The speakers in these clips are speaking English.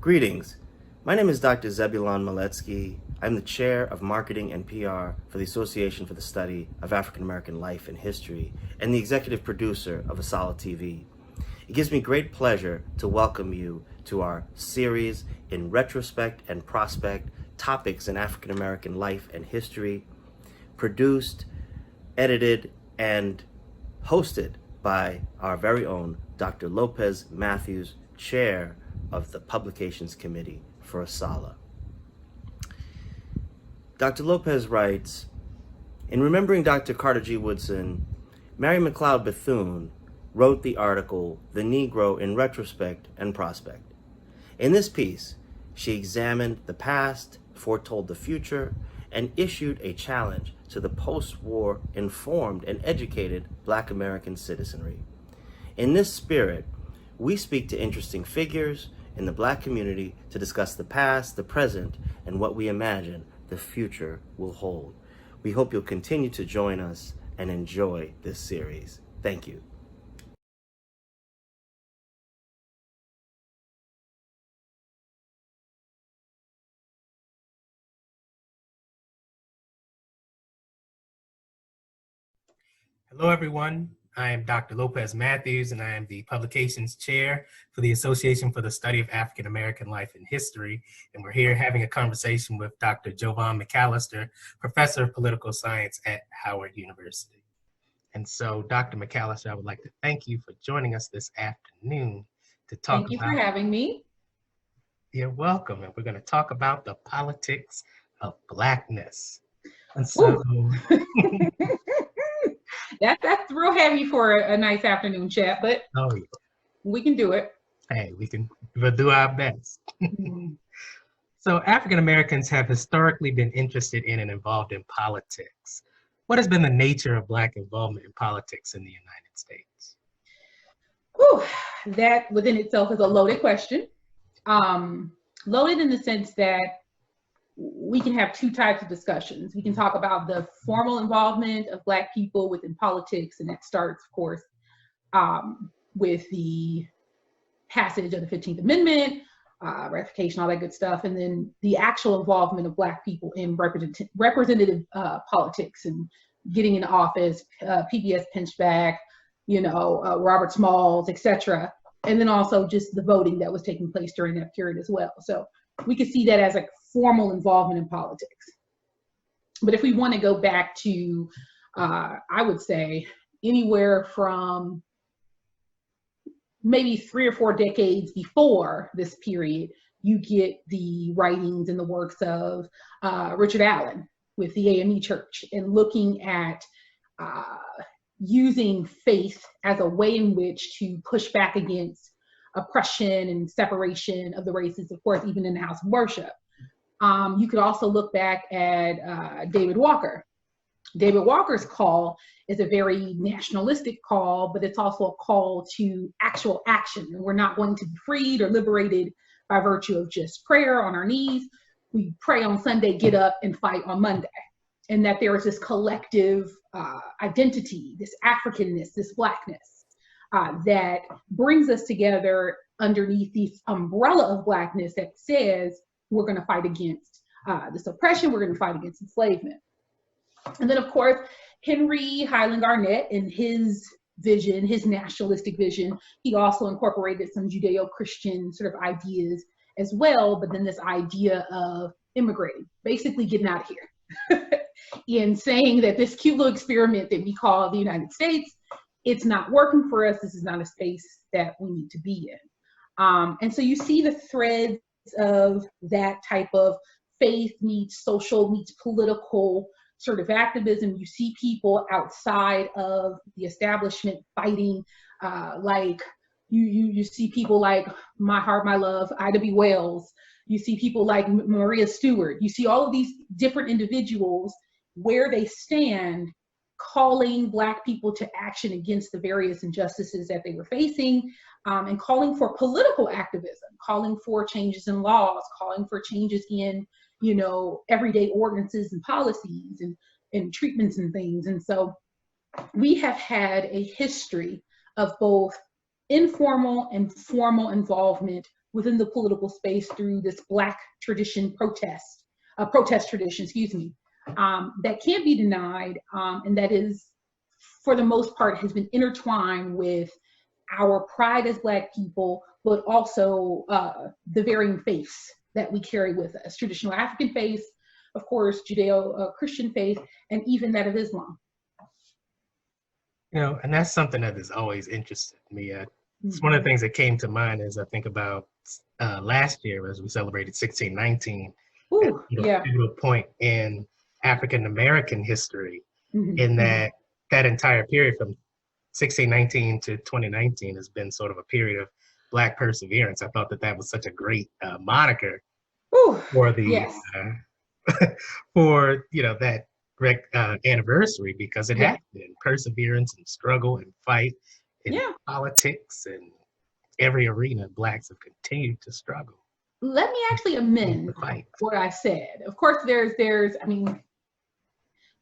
Greetings. My name is Dr. Zebulon Maletsky. I'm the Chair of Marketing and PR for the Association for the Study of African American Life and History and the Executive Producer of Asala TV. It gives me great pleasure to welcome you to our series in Retrospect and Prospect, Topics in African American Life and History, produced, edited, and hosted by our very own Dr. Lopez Matthews, Chair of the Publications Committee for Asala. Dr. Lopez writes, in remembering Dr. Carter G. Woodson, Mary McLeod Bethune wrote the article, The Negro in Retrospect and Prospect. In this piece, she examined the past, foretold the future, and issued a challenge to the post-war informed and educated Black American citizenry. In this spirit, we speak to interesting figures in the Black community to discuss the past, the present, and what we imagine the future will hold. We hope you'll continue to join us and enjoy this series. Thank you. Hello, everyone. I am Dr. Lopez Matthews, and I am the Publications Chair for the Association for the Study of African American Life and History. And we're here having a conversation with Dr. Jo Von McCalester, Professor of Political Science at Howard University. And so, Dr. McCalester, I would like to thank you for joining us this afternoon to talk about— Thank you for having me. You're welcome. And we're going to talk about the politics of Blackness. And so— That's real heavy for a nice afternoon chat, but oh, yeah. We can do it. Hey, we'll do our best. So African Americans have historically been interested in and involved in politics. What has been the nature of Black involvement in politics in the United States? Whew, that within itself is a loaded question. Loaded in the sense that we can have two types of discussions. We can talk about the formal involvement of Black people within politics, and that starts, of course, with the passage of the 15th Amendment, ratification, all that good stuff, and then the actual involvement of Black people in representative politics and getting into office, PBS Pinchback, Robert Smalls, etc. And then also just the voting that was taking place during that period as well. So we could see that as a formal involvement in politics. But if we want to go back to, I would say, anywhere from maybe 3 or 4 decades before this period, you get the writings and the works of Richard Allen with the AME Church, and looking at using faith as a way in which to push back against oppression and separation of the races, of course, even in the house of worship. You could also look back at David Walker. David Walker's call is a very nationalistic call, but it's also a call to actual action. And we're not going to be freed or liberated by virtue of just prayer on our knees. We pray on Sunday, get up and fight on Monday. And that there is this collective identity, this Africanness, this Blackness, that brings us together underneath the umbrella of Blackness that says we're going to fight against this oppression, we're going to fight against enslavement. And then, of course, Henry Highland Garnet, in his vision, his nationalistic vision, he also incorporated some Judeo-Christian sort of ideas as well, but then this idea of immigrating, basically getting out of here, in saying that this cute little experiment that we call the United States, it's not working for us. This is not a space that we need to be in. And so you see the threads of that type of faith meets social meets political sort of activism. You see people outside of the establishment fighting, like you see people like My Heart, My Love, Ida B. Wells. You see people like Maria Stewart. You see all of these different individuals where they stand calling Black people to action against the various injustices that they were facing, and calling for political activism, calling for changes in laws, calling for changes in, everyday ordinances and policies and treatments and things. And so we have had a history of both informal and formal involvement within the political space through this Black tradition protest tradition, that can't be denied, and that is, for the most part, has been intertwined with our pride as Black people, but also the varying faiths that we carry with us. Traditional African faith, of course, Judeo-Christian faith, and even that of Islam. You know, and that's something that has always interested me. It's one of the things that came to mind as I think about last year as we celebrated 1619. Ooh, yeah. A pivotal point in African American history, in that entire period from 1619 to 2019 has been sort of a period of Black perseverance. I thought that was such a great moniker for the for that anniversary, because it has been perseverance and struggle and fight in politics and every arena. Blacks have continued to struggle. Let me actually amend what I said. Of course, there's, I mean,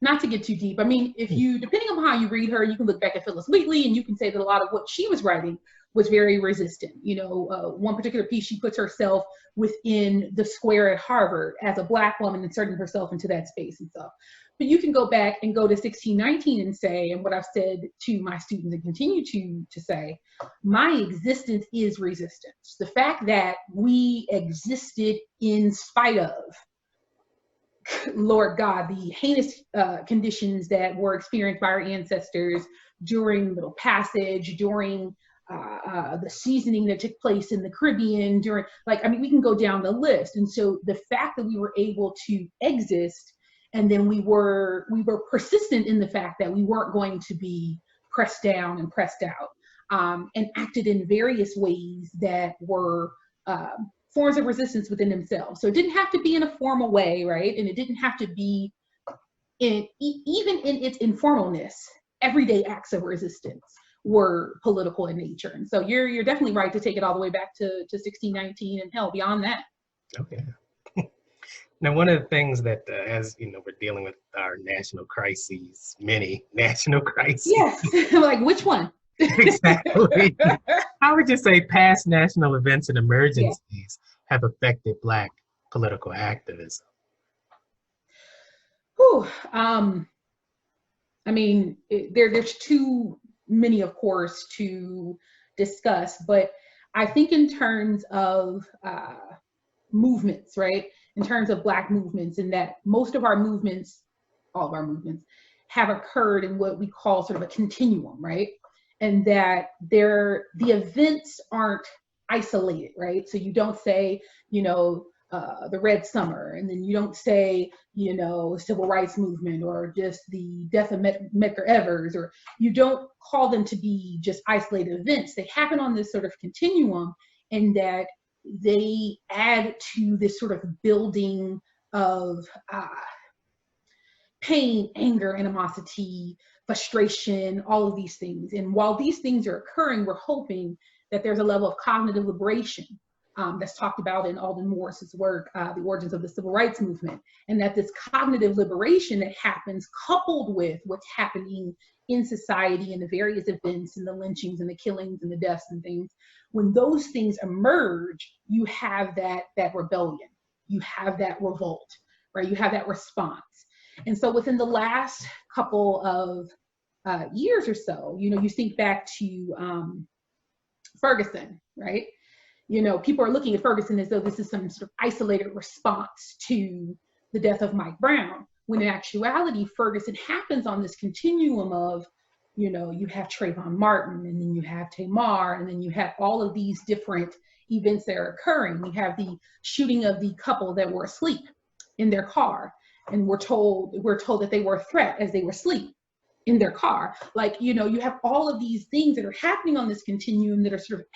not to get too deep. I mean, if you, depending on how you read her, you can look back at Phyllis Wheatley and you can say that a lot of what she was writing was very resistant. One particular piece, she puts herself within the square at Harvard as a Black woman, inserting herself into that space and stuff. But you can go back and go to 1619 and say, and what I've said to my students and continue to say, my existence is resistance. The fact that we existed in spite of, Lord God, the heinous conditions that were experienced by our ancestors during Middle Passage, during the seasoning that took place in the Caribbean, we can go down the list. And so the fact that we were able to exist, and then we were persistent in the fact that we weren't going to be pressed down and pressed out, and acted in various ways that were forms of resistance within themselves. So it didn't have to be in a formal way, right? And it didn't have to be even in its informalness, everyday acts of resistance were political in nature. And so you're definitely right to take it all the way back to 1619 and hell, beyond that. Okay. Now, one of the things that, as you know, we're dealing with our national crises, many national crises. Yes, like which one? Exactly. How would you say past national events and emergencies have affected Black political activism? Whew. I mean, there's too many, of course, to discuss, but I think in terms of movements, right? In terms of Black movements, in that most of our movements, all of our movements, have occurred in what we call sort of a continuum, right? And that the events aren't isolated, right? So you don't say, the Red Summer, and then you don't say, Civil Rights Movement, or just the death of Medgar Evers, or you don't call them to be just isolated events. They happen on this sort of continuum, and that they add to this sort of building of pain, anger, animosity, frustration, all of these things. And while these things are occurring, we're hoping that there's a level of cognitive liberation that's talked about in Alden Morris's work, The Origins of the Civil Rights Movement, and that this cognitive liberation that happens, coupled with what's happening in society and the various events and the lynchings and the killings and the deaths and things, when those things emerge, you have that rebellion, you have that revolt, right? You have that response. And so within the last couple of years or so, you think back to Ferguson, right? People are looking at Ferguson as though this is some sort of isolated response to the death of Mike Brown, when in actuality, Ferguson happens on this continuum of, you have Trayvon Martin, and then you have Tamar, and then you have all of these different events that are occurring. You have the shooting of the couple that were asleep in their car, and we're told that they were a threat as they were asleep in their car. You have all of these things that are happening on this continuum that are sort of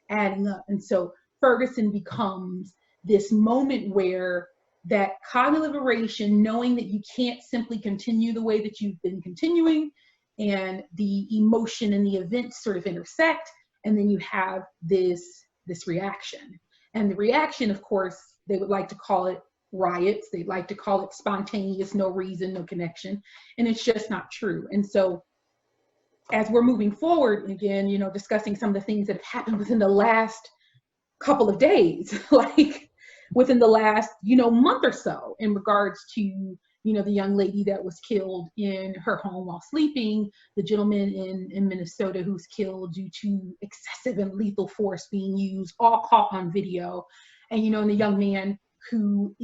adding up. And so Ferguson becomes this moment where that cognitive liberation, knowing that you can't simply continue the way that you've been continuing, and the emotion and the events sort of intersect, and then you have this reaction. And the reaction, of course, they would like to call it riots. They'd like to call it spontaneous, no reason, no connection, and it's just not true. And so as we're moving forward, again, discussing some of the things that have happened within the last couple of days, like within the last, month or so, in regards to, the young lady that was killed in her home while sleeping, the gentleman in Minnesota who's killed due to excessive and lethal force being used, all caught on video. And, and the young man who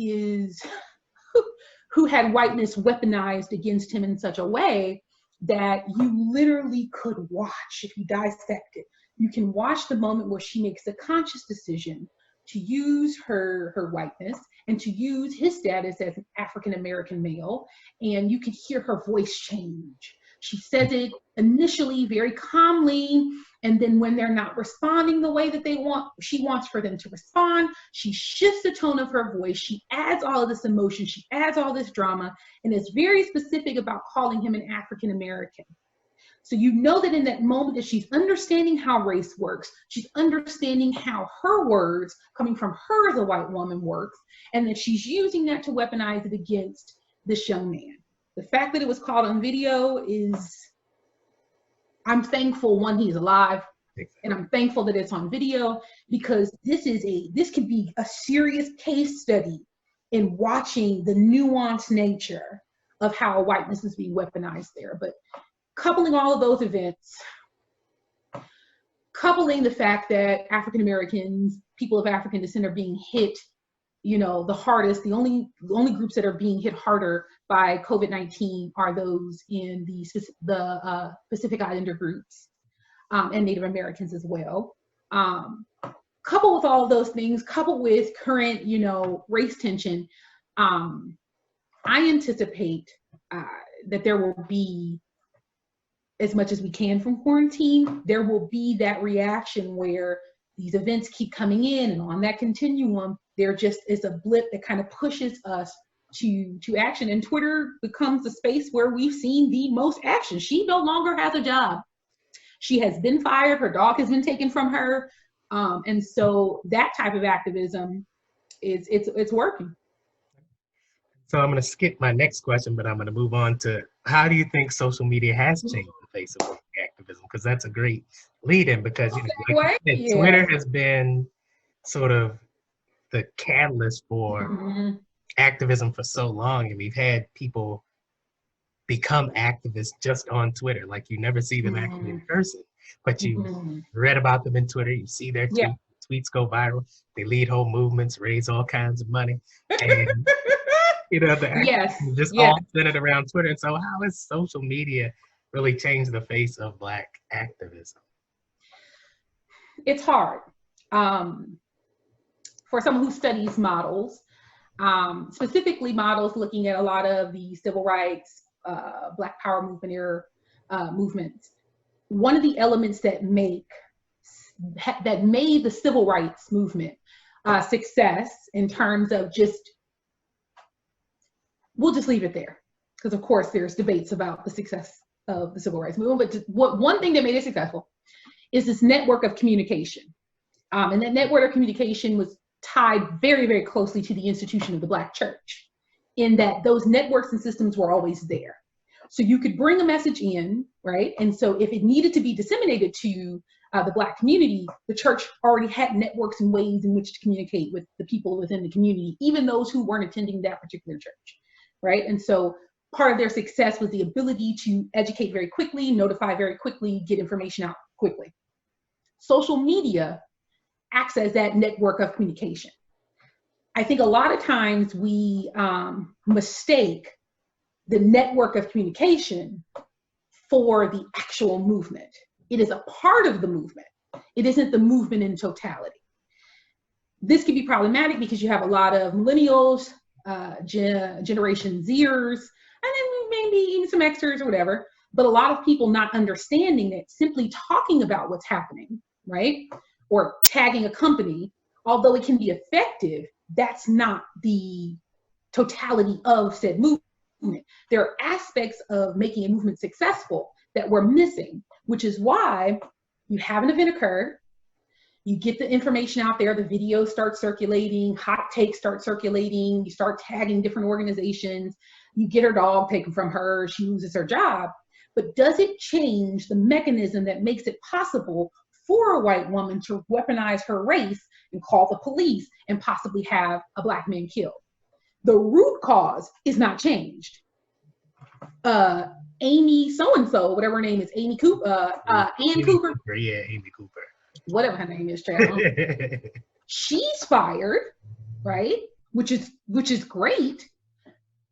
had whiteness weaponized against him in such a way that you literally could watch, if you dissect it, you can watch the moment where she makes a conscious decision to use her whiteness and to use his status as an African-American male, and you can hear her voice change. She says it initially very calmly, and then when they're not responding the way that she wants for them to respond, she shifts the tone of her voice, she adds all of this emotion, she adds all this drama, and is very specific about calling him an African-American. So you know that in that moment that she's understanding how race works, she's understanding how her words coming from her as a white woman works, and that she's using that to weaponize it against this young man. The fact that it was caught on video is, I'm thankful, one, he's alive, and I'm thankful that it's on video, because this could be a serious case study in watching the nuanced nature of how whiteness is being weaponized there. But coupling all of those events, coupling the fact that African Americans, people of African descent, are being hit, the hardest, the only groups that are being hit harder by COVID-19 are those in the Pacific Islander groups and Native Americans as well. Coupled with all of those things, coupled with current, race tension, I anticipate that there will be, as much as we can from quarantine, there will be that reaction where these events keep coming in, and on that continuum, there just is a blip that kind of pushes us to action. And Twitter becomes the space where we've seen the most action. She no longer has a job. She has been fired. Her dog has been taken from her. And so that type of activism it's working. So I'm going to skip my next question, but I'm going to move on to, how do you think social media has changed the face of black activism? Because that's a great lead-in, because like you said, Twitter has been sort of the catalyst for activism for so long, and we've had people become activists just on Twitter. Like, you never see them actually in person, but you read about them in Twitter, you see their tweets go viral, they lead whole movements, raise all kinds of money, and the activism is just all centered around Twitter. And so how has social media really changed the face of Black activism? It's hard. For someone who studies models, specifically models looking at a lot of the civil rights, Black Power movement era movements, one of the elements that made the civil rights movement success, in terms of we'll just leave it there, because of course there's debates about the success of the civil rights movement, but one thing that made it successful is this network of communication. And that network of communication was tied very, very closely to the institution of the Black church, in that those networks and systems were always there. So you could bring a message in, right? And so if it needed to be disseminated to the Black community, the church already had networks and ways in which to communicate with the people within the community, even those who weren't attending that particular church, right? And so part of their success was the ability to educate very quickly, notify very quickly, get information out quickly. Social media acts as that network of communication. I think a lot of times we mistake the network of communication for the actual movement. It is a part of the movement. It isn't the movement in totality. This can be problematic because you have a lot of millennials, Generation Zers, and then maybe even some Xers or whatever, but a lot of people not understanding that simply talking about what's happening, right? Or tagging a company, although it can be effective, that's not the totality of said movement. There are aspects of making a movement successful that we're missing, which is why you have an event occur, you get the information out there, the videos start circulating, hot takes start circulating, you start tagging different organizations, you get her dog taken from her, she loses her job. But does it change the mechanism that makes it possible for a white woman to weaponize her race and call the police and possibly have a Black man killed. The root cause is not changed. Amy so-and-so, whatever her name is, Amy Cooper, Ann Cooper. Yeah, Amy Cooper. Whatever her name is, child. She's fired, right? Which is great,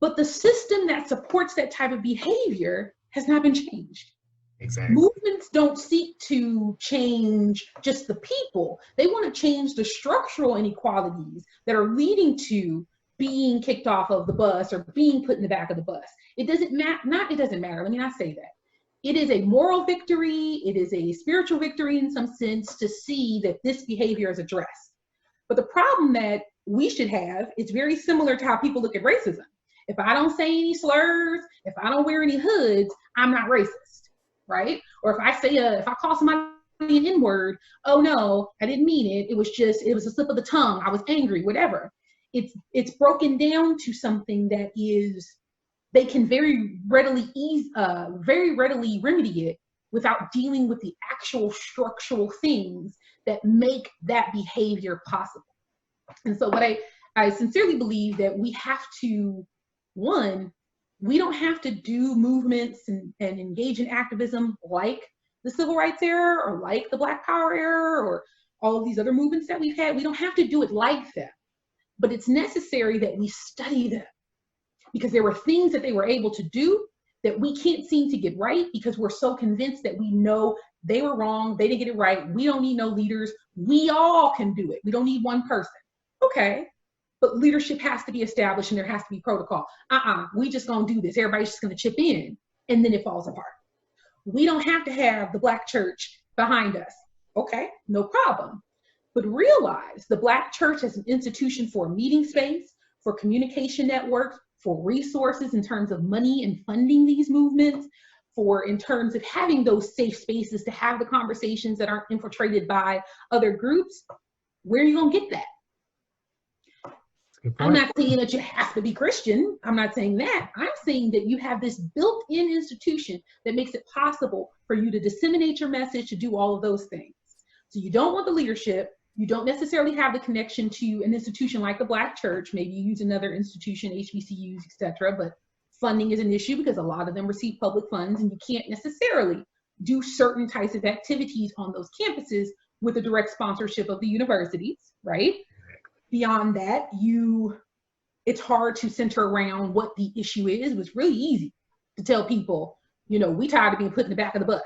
but the system that supports that type of behavior has not been changed. Exactly. Movements don't seek to change just the people. They want to change the structural inequalities that are leading to being kicked off of the bus or being put in the back of the bus. It doesn't matter. It doesn't matter. Let me not say that. It is a moral victory. It is a spiritual victory in some sense to see that this behavior is addressed. But the problem that we should have is very similar to how people look at racism. If I don't say any slurs, if I don't wear any hoods, I'm not racist, right? Or if I call somebody an N-word, oh no, I didn't mean it. It was a slip of the tongue. I was angry, whatever. It's broken down to something that is, they can very readily remedy it without dealing with the actual structural things that make that behavior possible. And so what I sincerely believe that we have to, one, we don't have to do movements and engage in activism like the Civil Rights era or like the Black Power era or all of these other movements that we've had. We don't have to do it like that, but it's necessary that we study them because there were things that they were able to do that we can't seem to get right because we're so convinced that we know they were wrong, they didn't get it right, we don't need no leaders, we all can do it, we don't need one person. Okay, but leadership has to be established and there has to be protocol. We just gonna do this, everybody's just gonna chip in, and then it falls apart. We don't have to have the Black church behind us. Okay, no problem. But realize the Black church as an institution for a meeting space, for communication networks, for resources in terms of money and funding these movements, in terms of having those safe spaces to have the conversations that aren't infiltrated by other groups. Where are you gonna get that? I'm not saying that you have to be Christian. I'm not saying that. I'm saying that you have this built-in institution that makes it possible for you to disseminate your message, to do all of those things. So you don't want the leadership. You don't necessarily have the connection to an institution like the Black church. Maybe you use another institution, HBCUs, etc. But funding is an issue because a lot of them receive public funds and you can't necessarily do certain types of activities on those campuses with the direct sponsorship of the universities, right? Beyond that, it's hard to center around what the issue is. It was really easy to tell people, we tired of being put in the back of the bus,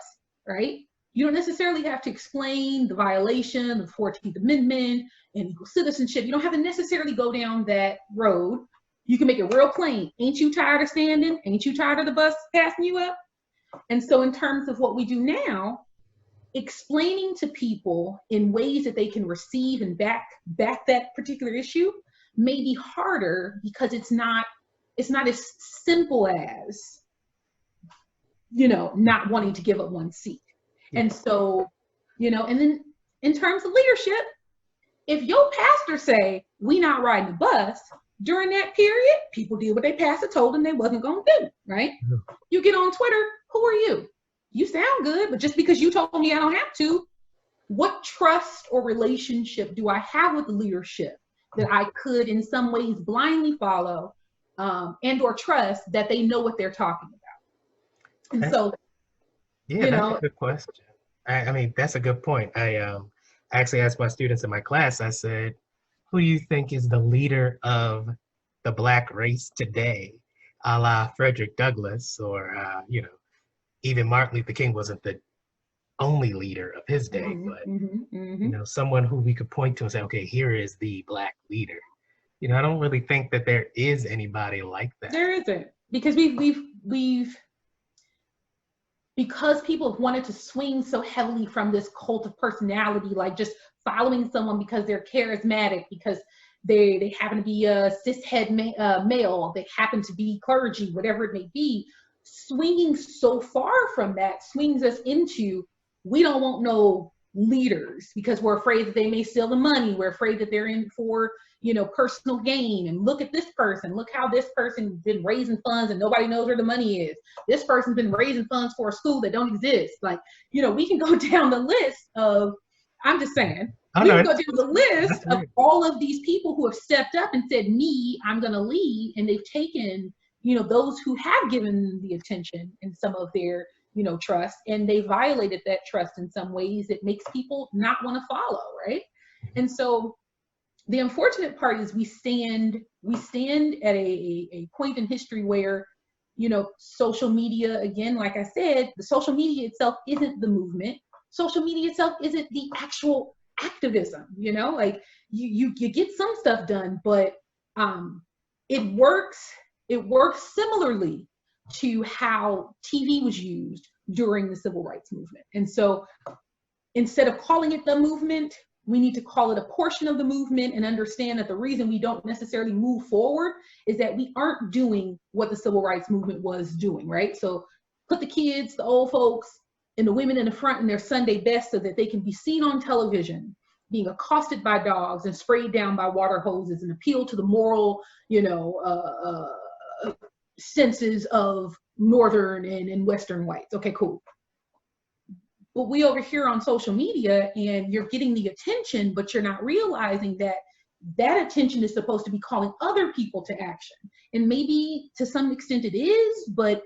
right? You don't necessarily have to explain the violation of the 14th Amendment and equal citizenship. You don't have to necessarily go down that road. You can make it real plain. Ain't you tired of standing? Ain't you tired of the bus passing you up? And so in terms of what we do now, explaining to people in ways that they can receive and back that particular issue may be harder because it's not as simple as, not wanting to give up one seat. And so, and then in terms of leadership, if your pastor say, we not riding the bus, during that period, people did what their pastor told them they wasn't going to do, right? Yeah. You get on Twitter, who are you? You sound good, but just because you told me I don't have to, what trust or relationship do I have with the leadership that I could in some ways blindly follow and or trust that they know what they're talking about? And so, yeah, that's a good question. I mean, that's a good point. I actually asked my students in my class, I said, who do you think is the leader of the Black race today? A la Frederick Douglass or, even Martin Luther King wasn't the only leader of his day, but someone who we could point to and say, okay, here is the Black leader. I don't really think that there is anybody like that. There isn't, because because people have wanted to swing so heavily from this cult of personality, like just following someone because they're charismatic, because they happen to be a cishet male, they happen to be clergy, whatever it may be. Swinging so far from that swings us into, we don't want no leaders because we're afraid that they may steal the money. We're afraid that they're in for, personal gain. And look at this person. Look how this person's been raising funds and nobody knows where the money is. This person's been raising funds for a school that don't exist. Like, we can go down the list of, I'm just saying, Oh, we no, would go down the list that's of weird. all of these people who have stepped up and said, me, I'm going to lead. And they've taken, those who have given the attention in some of their, trust, and they violated that trust in some ways that makes people not want to follow, right? And so the unfortunate part is we stand at a point in history where, social media, again, like I said, the social media itself isn't the movement. Social media itself isn't the actual activism, like you get some stuff done, but it works similarly to how TV was used during the civil rights movement. And so instead of calling it the movement, we need to call it a portion of the movement and understand that the reason we don't necessarily move forward is that we aren't doing what the civil rights movement was doing, right? So put the kids, the old folks, and the women in the front in their Sunday best so that they can be seen on television being accosted by dogs and sprayed down by water hoses and appeal to the moral, senses of Northern and Western whites. Okay, cool. But we over here on social media, and you're getting the attention, but you're not realizing that that attention is supposed to be calling other people to action. And maybe to some extent it is, but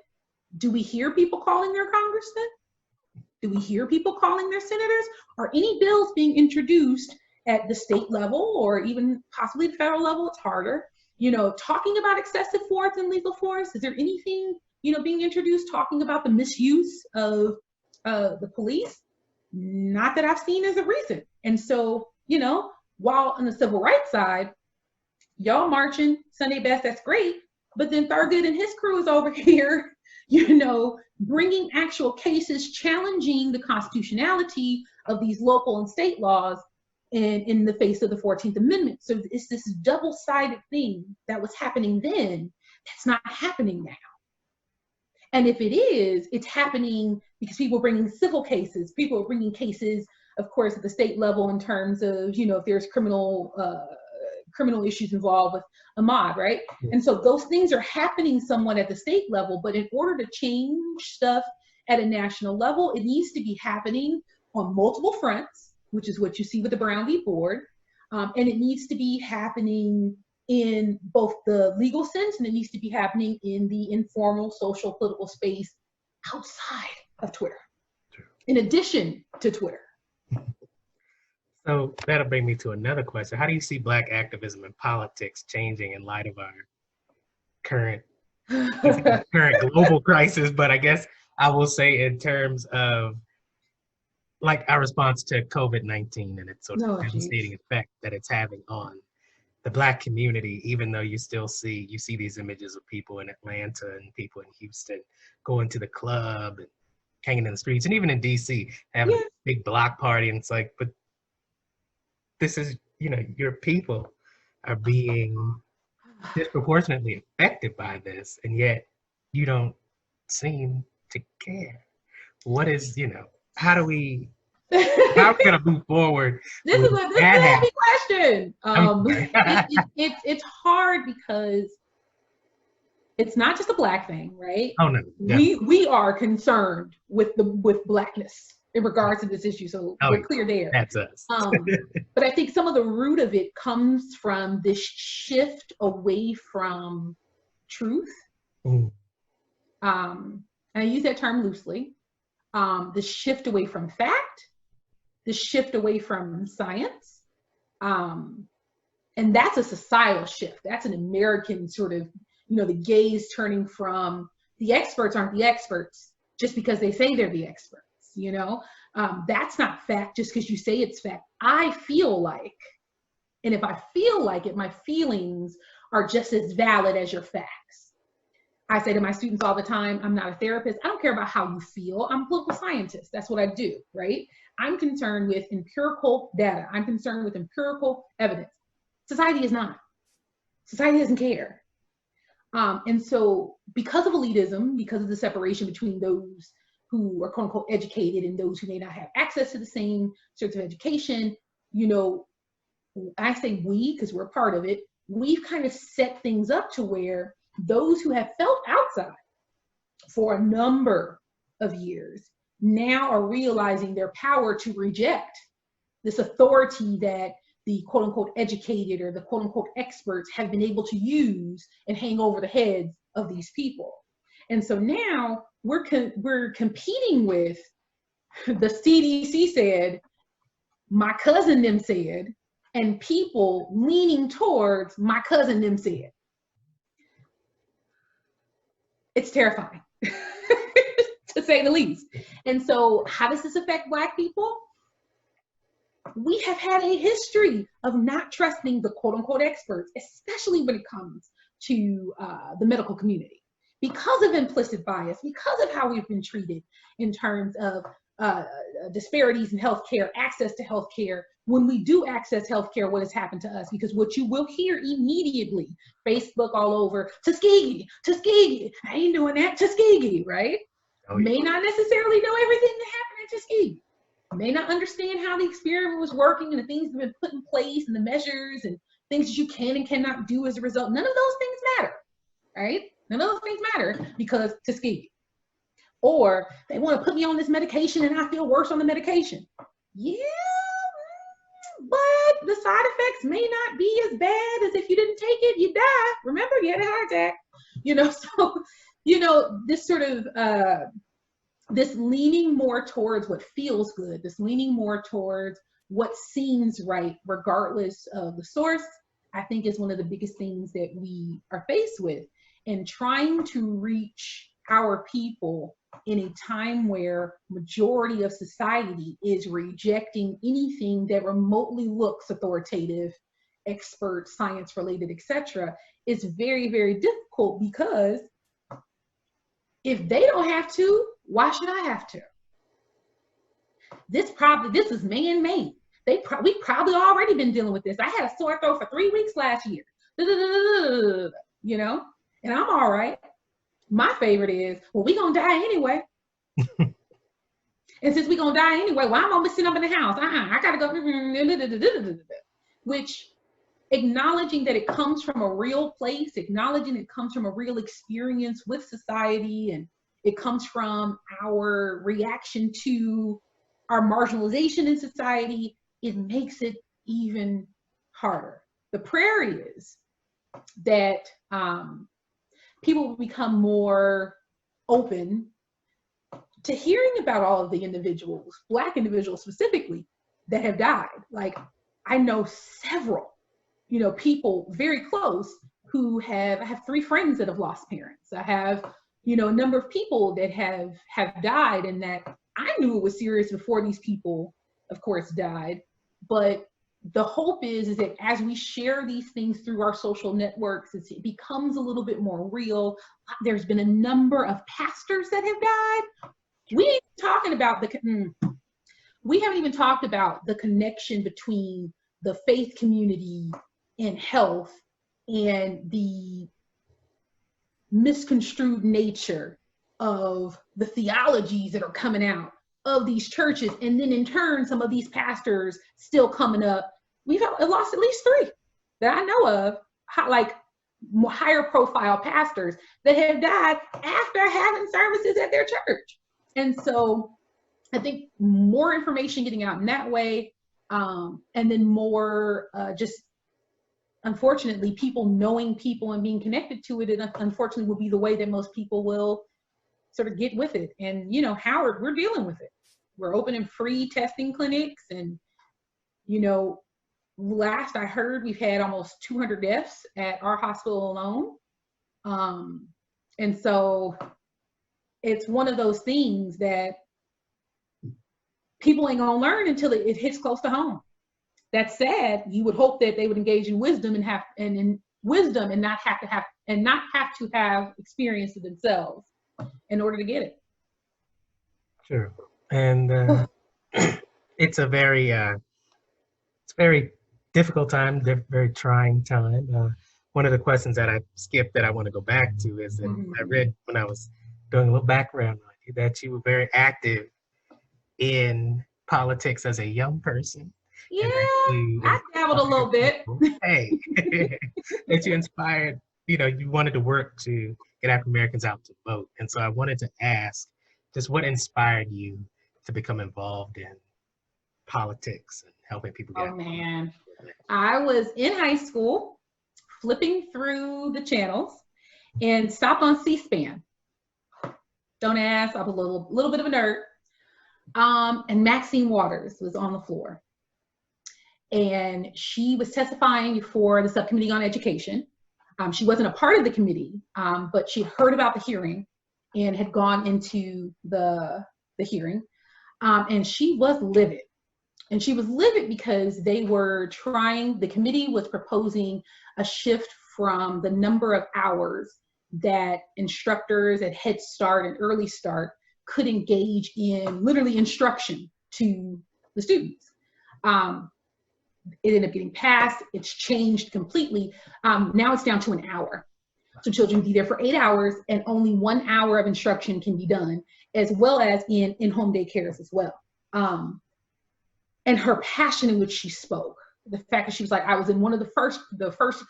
do we hear people calling their congressmen? Do we hear people calling their senators? Are any bills being introduced at the state level or even possibly the federal level? It's harder. Talking about excessive force and lethal force. Is there anything, being introduced talking about the misuse of the police? Not that I've seen as a recent. And so, while on the civil rights side, y'all marching Sunday best, that's great. But then Thurgood and his crew is over here, bringing actual cases challenging the constitutionality of these local and state laws in the face of the 14th Amendment. So it's this double-sided thing that was happening then that's not happening now. And if it is, it's happening because people are bringing civil cases. People are bringing cases, of course, at the state level in terms of, if there's criminal issues involved with Ahmaud, right? And so those things are happening somewhat at the state level, but in order to change stuff at a national level, it needs to be happening on multiple fronts, which is what you see with the Brown v. Board, and it needs to be happening in both the legal sense and it needs to be happening in the informal social political space outside of Twitter, in addition to Twitter. So that'll bring me to another question. How do you see Black activism and politics changing in light of our current global crisis? But I guess I will say in terms of like our response to COVID-19 and its sort of devastating effect that it's having on the Black community, even though you see these images of people in Atlanta and people in Houston going to the club and hanging in the streets, and even in DC having a big block party, and it's like, but this is, your people are being disproportionately affected by this, and yet you don't seem to care. What is, how are we gonna move forward? This is a heavy question. It's hard because it's not just a Black thing, right? Oh no, we are concerned with Blackness in regards to this issue, so we're clear there. That's us. But I think some of the root of it comes from this shift away from truth. And I use that term loosely. The shift away from fact, the shift away from science. And that's a societal shift. That's an American sort of, the gaze turning from the experts aren't the experts just because they say they're the experts, that's not fact just because you say it's fact. I feel like, and if I feel like it, my feelings are just as valid as your facts. I say to my students all the time, I'm not a therapist. I don't care about how you feel. I'm a political scientist. That's what I do, right? I'm concerned with empirical data. I'm concerned with empirical evidence. Society is not. Society doesn't care. And so because of elitism, because of the separation between those who are quote unquote educated and those who may not have access to the same sorts of education, I say we, because we're part of it, we've kind of set things up to where those who have felt outside for a number of years now are realizing their power to reject this authority that the quote unquote educated or the quote unquote experts have been able to use and hang over the heads of these people. And so now we're competing with the CDC said, my cousin them said, and people leaning towards my cousin them said. It's terrifying, to say the least. And so how does this affect Black people? We have had a history of not trusting the quote unquote experts, especially when it comes to the medical community, because of implicit bias, because of how we've been treated in terms of disparities in healthcare, access to healthcare. When we do access healthcare, what has happened to us? Because what you will hear immediately, Facebook all over, Tuskegee, Tuskegee, I ain't doing that, Tuskegee, right? Oh, yeah. May not necessarily know everything that happened at Tuskegee. May not understand how the experiment was working and the things that have been put in place and the measures and things that you can and cannot do as a result. None of those things matter, right? None of those things matter because Tuskegee. Or they want to put me on this medication and I feel worse on the medication. Yeah, but the side effects may not be as bad as if you didn't take it, you die. Remember, you had a heart attack. So, this sort of, this leaning more towards what feels good, this leaning more towards what seems right, regardless of the source, I think is one of the biggest things that we are faced with. And trying to reach our people in a time where majority of society is rejecting anything that remotely looks authoritative, expert, science related, etc., is very, very difficult, because if they don't have to, why should I have to? This is man-made. We've probably already been dealing with this. I had a sore throat for 3 weeks last year, and I'm all right. My favorite is, well, we gonna die anyway. And since we gonna die anyway, why am I sitting up in the house? I gotta go. Which, acknowledging that it comes from a real place, acknowledging it comes from a real experience with society, and it comes from our reaction to our marginalization in society, it makes it even harder. The prayer is that people will become more open to hearing about all of the individuals, Black individuals specifically, that have died. Like, I know several, people very close who I have 3 friends that have lost parents. I have, a number of people that have died, and that I knew it was serious before these people, of course, died. But the hope is that as we share these things through our social networks, it becomes a little bit more real. There's been a number of pastors that have died. We haven't even talked about the connection between the faith community and health, and the misconstrued nature of the theologies that are coming out of these churches, and then in turn some of these pastors still coming up. We've lost at least 3 that I know of, like higher profile pastors that have died after having services at their church. And so I think more information getting out in that way, and then more just, unfortunately, people knowing people and being connected to it, and unfortunately will be the way that most people will sort of get with it. And Howard, we're dealing with it. We're opening free testing clinics, and last I heard, we've had almost 200 deaths at our hospital alone. And so it's one of those things that people ain't gonna learn until it hits close to home. That's sad. You would hope that they would engage in wisdom and not have to have experience it themselves in order to get it. Sure. And it's a very difficult time, very trying time. One of the questions that I skipped that I want to go back to is that I read when I was doing a little background on you that you were very active in politics as a young person. Yeah, I dabbled a little bit. Hey, that you inspired, you wanted to work to get African Americans out to vote. And so I wanted to ask just what inspired you to become involved in politics and helping people get? Oh man, I was in high school flipping through the channels and stopped on C-SPAN. Don't ask, I'm a little bit of a nerd. And Maxine Waters was on the floor. And she was testifying for the subcommittee on education. She wasn't a part of the committee, but she heard about the hearing and had gone into the hearing. And she was livid. And she was livid because the committee was proposing a shift from the number of hours that instructors at Head Start and Early Start could engage in literally instruction to the students. It ended up getting passed. It's changed completely. Now it's down to an hour. So children be there for 8 hours and only 1 hour of instruction can be done, as well as in home daycares as well. And her passion in which she spoke, the fact that she was like, I was in one of the first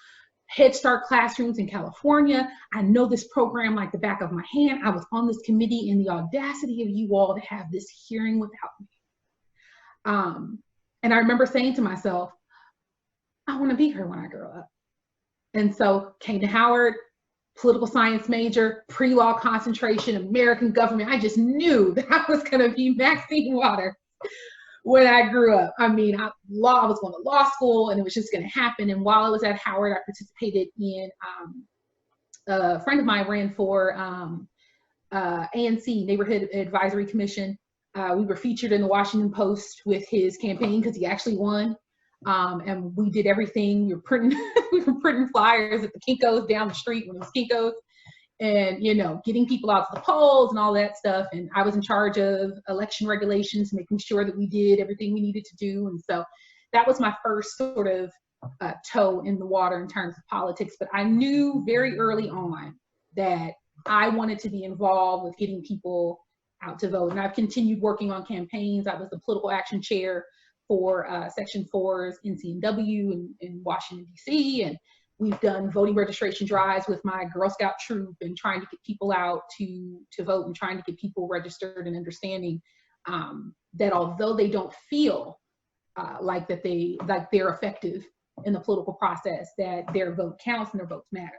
Head Start classrooms in California. I know this program like the back of my hand. I was on this committee, and the audacity of you all to have this hearing without me. And I remember saying to myself, I want to be her when I grow up. And so came to Howard, political science major, pre-law concentration, American government. I just knew that I was going to be Maxine Waters when I grew up. I mean, I was going to law school, and it was just going to happen. And while I was at Howard, I participated in, a friend of mine ran for ANC, Neighborhood Advisory Commission. We were featured in the Washington Post with his campaign because he actually won. And we did everything. We were printing flyers at the Kinko's down the street when it was Kinko's, and getting people out to the polls and all that stuff. And I was in charge of election regulations, making sure that we did everything we needed to do. And so that was my first sort of toe in the water in terms of politics. But I knew very early on that I wanted to be involved with getting people out to vote. And I've continued working on campaigns. I was the political action chair for Section 4's NCNW in Washington, D.C. And we've done voting registration drives with my Girl Scout troop and trying to get people out to vote and trying to get people registered and understanding that although they don't feel like they're effective in the political process, that their vote counts and their votes matter.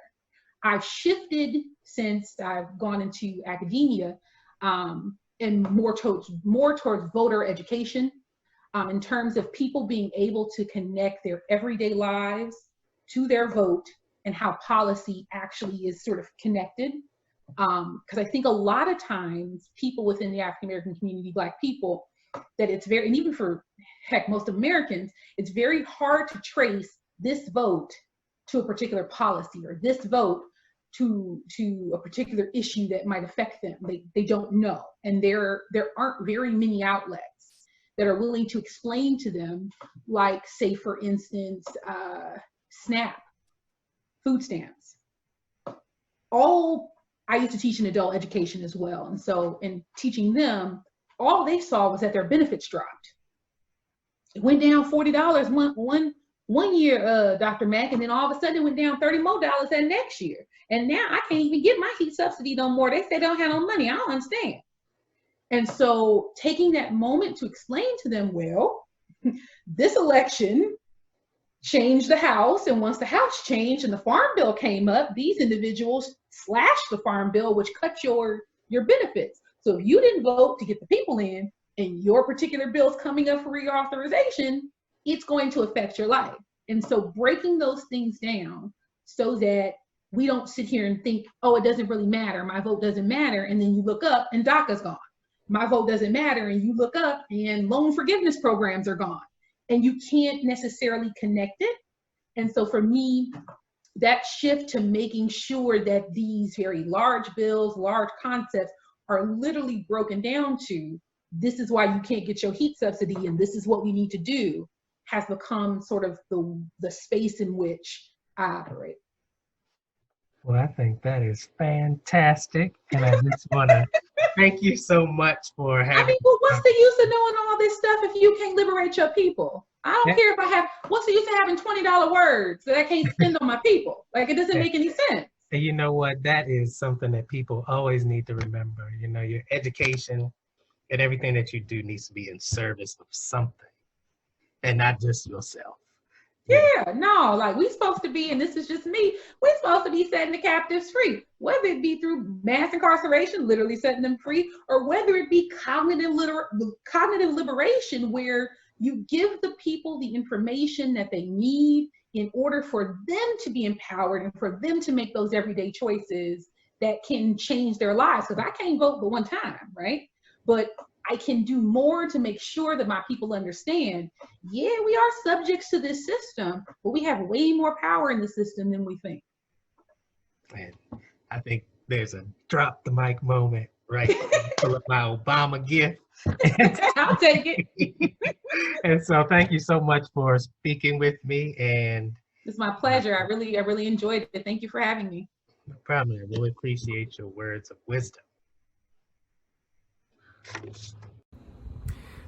I've shifted since I've gone into academia and more towards voter education, in terms of people being able to connect their everyday lives to their vote and how policy actually is sort of connected. Because I think a lot of times people within the African American community, Black people, that it's very, and even for most Americans, it's very hard to trace this vote to a particular policy or this vote to a particular issue that might affect them. They don't know. And there aren't very many outlets that are willing to explain to them, like, say, for instance, SNAP, food stamps. I used to teach in adult education as well. And so in teaching them, all they saw was that their benefits dropped. It went down $40 one year, Dr. Mack, and then all of a sudden it went down $30 more that next year. And now I can't even get my heat subsidy no more. They say they don't have no money. I don't understand. And so taking that moment to explain to them, well, this election changed the House, and once the House changed and the Farm Bill came up, these individuals slashed the Farm Bill, which cut your benefits. So if you didn't vote to get the people in, and your particular bill's coming up for reauthorization, it's going to affect your life. And so breaking those things down so that we don't sit here and think, oh, it doesn't really matter, my vote doesn't matter, and then you look up and DACA's gone. My vote doesn't matter, and you look up and loan forgiveness programs are gone. And you can't necessarily connect it. And so for me, that shift to making sure that these very large bills, large concepts are literally broken down to, this is why you can't get your heat subsidy and this is what we need to do, has become sort of the space in which I operate. Well, I think that is fantastic. And I just want to thank you so much for having. I mean, well, what's the use of knowing all this stuff if you can't liberate your people? I don't care if what's the use of having $20 words that I can't spend on my people? Like, it doesn't make any sense. And you know what? That is something that people always need to remember. Your education and everything that you do needs to be in service of something. and not just yourself. Yeah, no, like we supposed to be, and this is just me, we're supposed to be setting the captives free, whether it be through mass incarceration, literally setting them free, or whether it be cognitive liberation, where you give the people the information that they need in order for them to be empowered and for them to make those everyday choices that can change their lives. Because I can't vote but one time, right? But I can do more to make sure that my people understand, yeah, we are subjects to this system, but we have way more power in the system than we think. And I think there's a drop the mic moment, right? Pull up my Obama gift. I'll take it. And so thank you so much for speaking with me. And It's my pleasure. I really enjoyed it. Thank you for having me. no problem. I really appreciate your words of wisdom.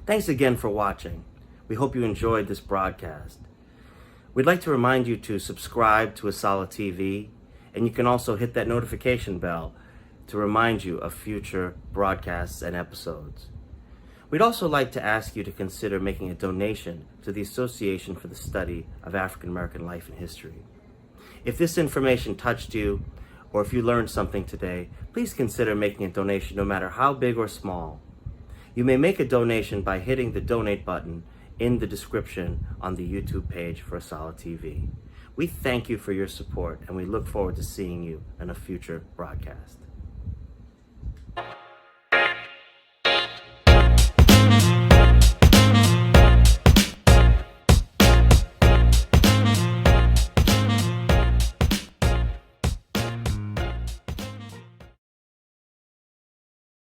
Thanks again for watching. We hope you enjoyed this broadcast. We'd like to remind you to subscribe to Asala TV, and you can also hit that notification bell to remind you of future broadcasts and episodes. We'd also like to ask you to consider making a donation to the Association for the Study of African American Life and History. If this information touched you, or if you learned something today, please consider making a donation, no matter how big or small. You may make a donation by hitting the donate button in the description on the YouTube page for Asala TV. We thank you for your support, and we look forward to seeing you in a future broadcast.